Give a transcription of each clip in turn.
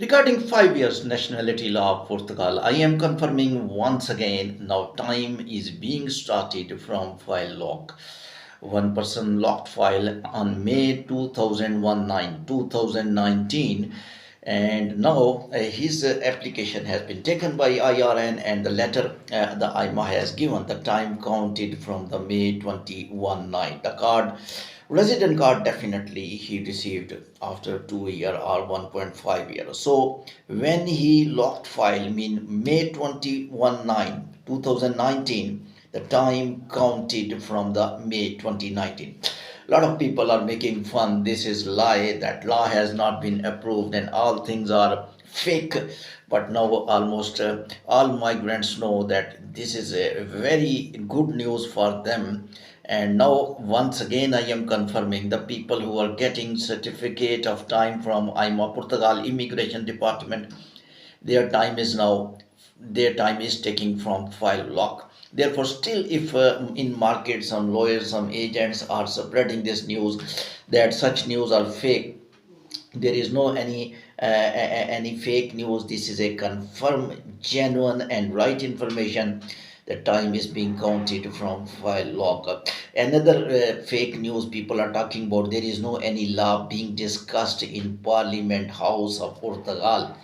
Regarding 5 years nationality law of Portugal, I am confirming once again now time is being started from file lock. One person locked file on May 2019 and now his application has been taken by IRN and the letter the AIMA has given the time counted from the May 21 night. The card resident card definitely he received after 2 year or 1.5 years. So when he locked file mean May 21 9 2019 the time counted from the May 2019. A lot of people are making fun. This is lie. That law has not been approved, and all things are fake. But now almost all migrants know that this is a very good news for them. And now once again I am confirming the people who are getting certificate of time from AIMA Portugal Immigration Department, their time is now their time is taking from file lock. Therefore, still, if in market some lawyers, some agents are spreading this news that such news are fake, there is no any fake news. This is a confirmed, genuine, and right information. The time is being counted from file lock. Another fake news people are talking about. There is no any law being discussed in Parliament House of Portugal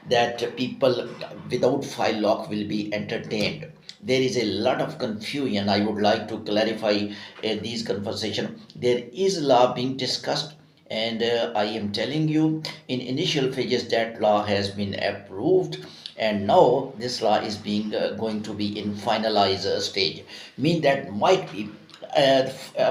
that people without file lock will be entertained. There is a lot of confusion. I would like to clarify these conversation. There is law being discussed, and I am telling you in initial phases that law has been approved, and now this law is being going to be in finalized stage. Mean that might be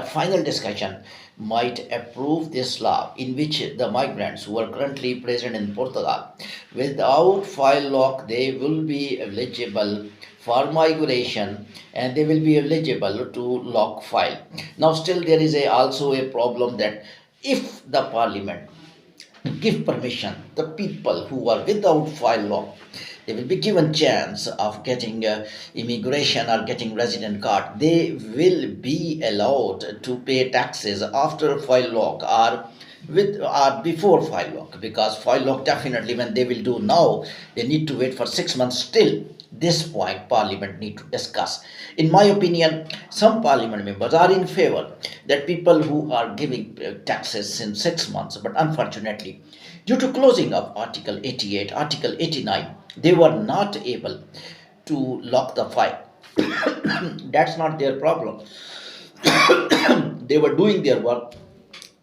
final discussion might approve this law in which the migrants who are currently present in Portugal without file lock they will be eligible for migration and they will be eligible to lock file. Now still there is also a problem that if the parliament give permission the people who are without file law they will be given chance of getting immigration or getting resident card. They will be allowed to pay taxes after file lock or with or before file lock, because file lock definitely when they will do now they need to wait for 6 months. Still this point parliament need to discuss. In my opinion, some parliament members are in favor that people who are giving taxes in 6 months, but unfortunately due to closing of article 88 article 89 they were not able to lock the file. That's not their problem. They were doing their work.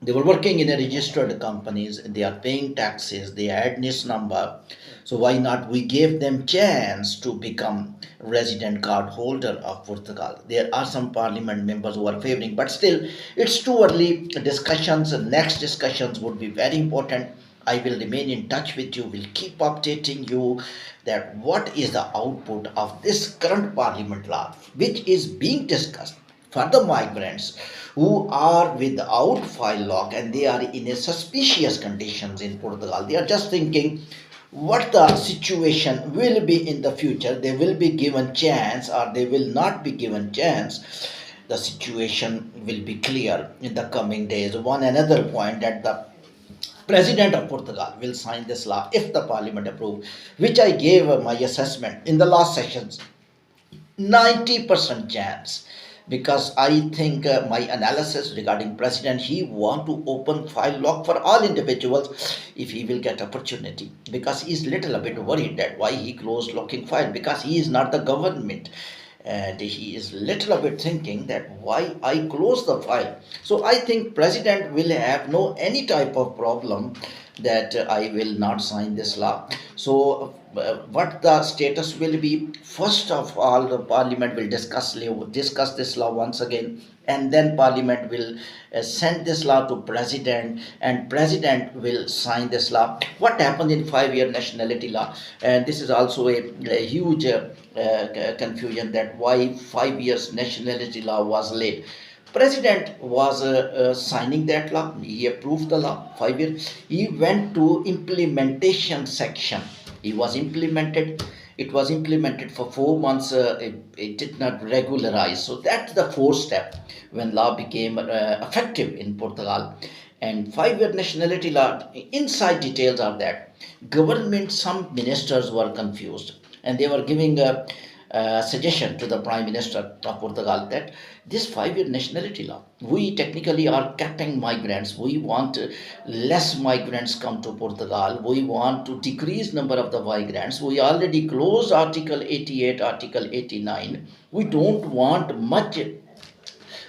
They were working in a registered companies. They are paying taxes. They had NIS number. So why not we gave them chance to become resident card holder of Portugal? There are some parliament members who are favoring, but still it's too early. Discussions, next discussions would be very important. I will remain in touch with you, will keep updating you that what is the output of this current parliament law which is being discussed for the migrants who are without file lock and they are in a suspicious conditions in Portugal. They are just thinking what the situation will be in the future. They will be given chance or they will not be given chance. The situation will be clear in the coming days. One another point that the President of Portugal will sign this law if the Parliament approve, which I gave my assessment in the last sessions. 90% chance, because I think my analysis regarding president, he want to open file lock for all individuals if he will get opportunity, because he is little a bit worried that why he closed locking file, because he is not the government and he is little a bit thinking that why I close the file. So I think president will have no any type of problem that I will not sign this law. So what the status will be? First of all, the parliament will discuss this law once again, and then parliament will send this law to president, and president will sign this law. What happened in 5 year nationality law? And this is also a huge confusion that why 5 years nationality law was late. President was signing that law. He approved the law 5 years. He went to implementation section. He was implemented. It was implemented for 4 months. It did not regularize. So that's the fourth step when law became effective in Portugal. And 5 year nationality law, inside details are that government, some ministers were confused and they were giving a suggestion to the Prime Minister of Portugal that this 5 year nationality law, we technically are capping migrants. We want less migrants come to Portugal. We want to decrease number of the migrants. We already closed Article 88, Article 89. We don't want much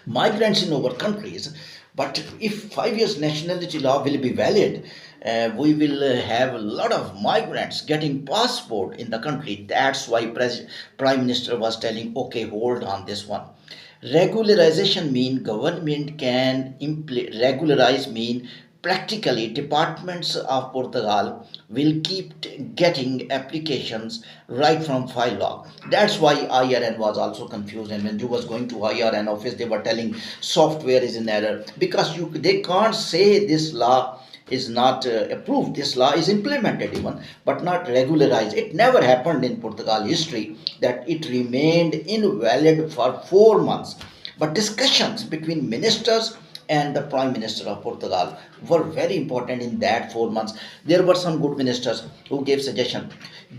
migrants in our countries. But if 5 years nationality law will be valid, we will have a lot of migrants getting passport in the country. That's why Prime Minister was telling, okay, hold on this one. Regularization mean government can regularize mean practically departments of Portugal will keep getting applications right from file log. That's why IRN was also confused, and when you was going to IRN office they were telling software is in error because they can't say this law is not approved. This law is implemented even, but not regularized. It never happened in Portugal history that it remained invalid for 4 months. But discussions between ministers and the Prime Minister of Portugal were very important in that 4 months. There were some good ministers who gave suggestion.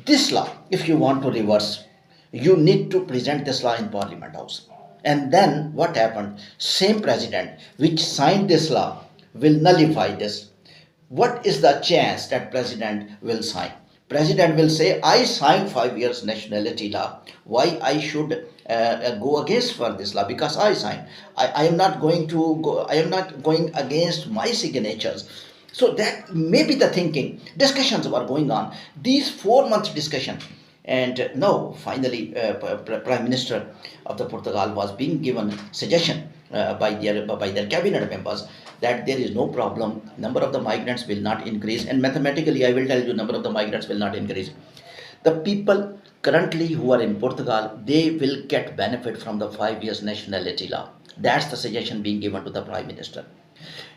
This law, if you want to reverse, you need to present this law in Parliament House. And then what happened? Same president which signed this law will nullify this. What is the chance that president will sign? President will say, I signed 5 years nationality law. Why I should go against for this law? Because I signed. I am not going to go. I am not going against my signatures. So that may be the thinking. Discussions were going on. These 4 months discussion, and now finally, Prime Minister of the Portugal was being given suggestion by their cabinet members that there is no problem. Number of the migrants will not increase, and mathematically, I will tell you, number of the migrants will not increase. The people currently who are in Portugal, they will get benefit from the 5 years nationality law. That's the suggestion being given to the Prime Minister.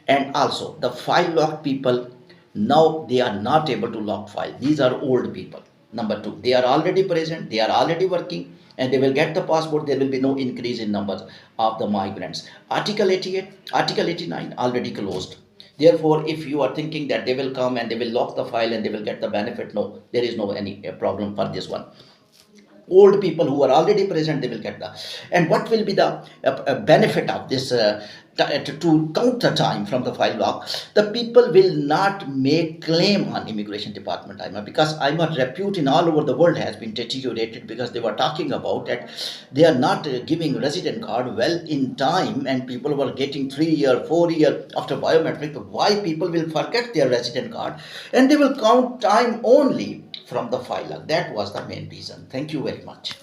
And also the file locked people, now they are not able to lock file. These are old people. Number two, they are already present, they are already working, and they will get the passport. There will be no increase in numbers of the migrants. Article 88, Article 89 already closed. Therefore, if you are thinking that they will come and they will lock the file and they will get the benefit, no, there is no any problem for this one. Old people who are already present, they will get the. And what will be the benefit of this to count the time from the file log? The people will not make claim on immigration department IMA, because IMA repute in all over the world has been deteriorated, because they were talking about that they are not giving resident card well in time, and people were getting 3 year 4 year after biometric. Why people will forget their resident card and they will count time only from the file log? That was the main reason. Thank you very much.